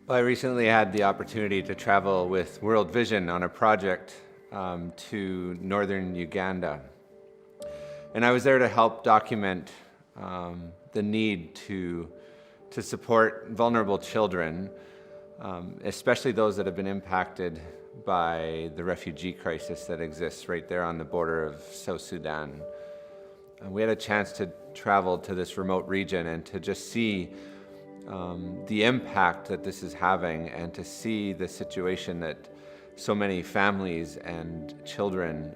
Well, I recently had the opportunity to travel with World Vision on a project to northern Uganda. And I was there to help document the need to support vulnerable children, especially those that have been impacted by the refugee crisis that exists right there on the border of South Sudan. We had a chance to travel to this remote region and to just see the impact that this is having, and to see the situation that so many families and children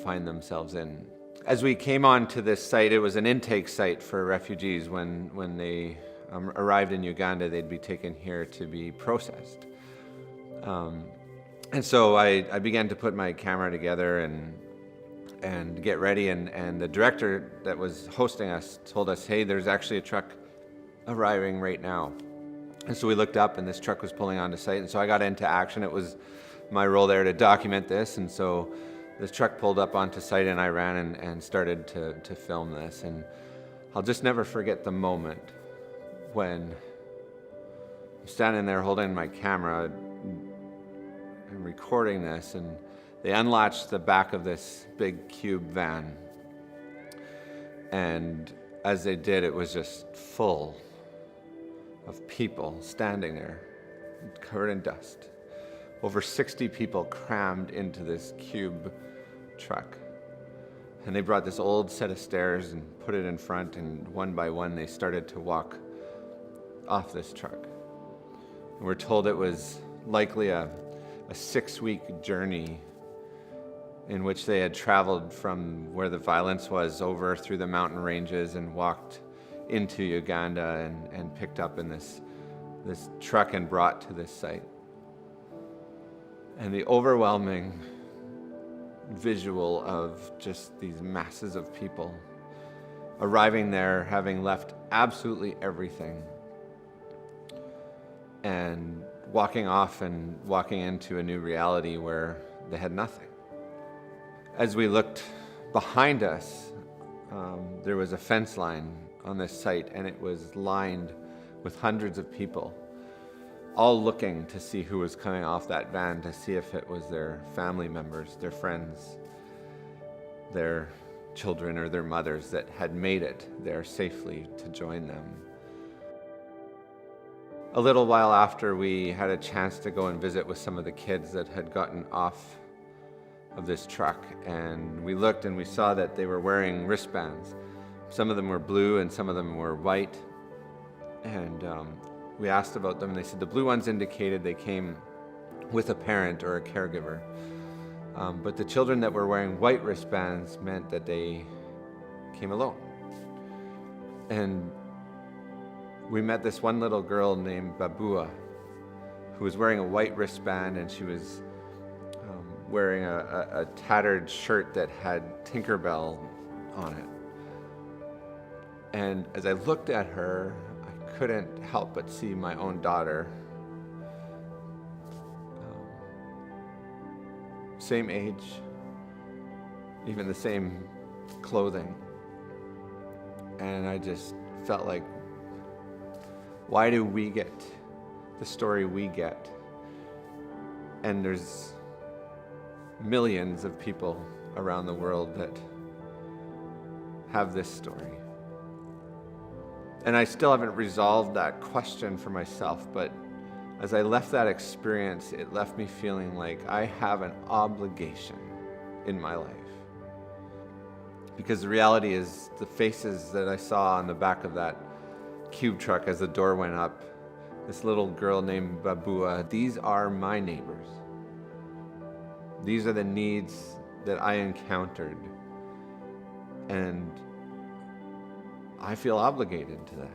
find themselves in. As we came on to this site, it was an intake site for refugees. When they arrived in Uganda, they'd be taken here to be processed. And so I began to put my camera together and get ready, and the director that was hosting us told us, hey, there's actually a truck arriving right now. And so we looked up, and this truck was pulling onto site, and so I got into action. It was my role there to document this, and so this truck pulled up onto site, and I ran and started to film this. And I'll just never forget the moment when I'm standing there holding my camera and recording this, and they unlatched the back of this big cube van, and as they did, it was just full of people standing there, covered in dust. Over 60 people crammed into this cube truck. And they brought this old set of stairs and put it in front, and one by one they started to walk off this truck. And we're told it was likely a 6-week journey in which they had traveled from where the violence was over through the mountain ranges and walked into Uganda and picked up in this truck and brought to this site. And the overwhelming visual of just these masses of people arriving there, having left absolutely everything, and walking off and walking into a new reality where they had nothing. As we looked behind us, there was a fence line on this site, and it was lined with hundreds of people, all looking to see who was coming off that van, to see if it was their family members, their friends, their children, or their mothers that had made it there safely to join them. A little while after, we had a chance to go and visit with some of the kids that had gotten off of this truck, and we looked and we saw that they were wearing wristbands. Some of them were blue and some of them were white, and we asked about them, and they said the blue ones indicated they came with a parent or a caregiver, but the children that were wearing white wristbands meant that they came alone. And we met this one little girl named Babua, who was wearing a white wristband, and she was wearing a tattered shirt that had Tinkerbell on it. And as I looked at her, I couldn't help but see my own daughter. Same age, even the same clothing. And I just felt like, why do we get the story we get? And there's millions of people around the world that have this story. And I still haven't resolved that question for myself, but as I left that experience, it left me feeling like I have an obligation in my life. Because the reality is, the faces that I saw on the back of that cube truck as the door went up, this little girl named Babua, these are my neighbors. These are the needs that I encountered, and I feel obligated to that.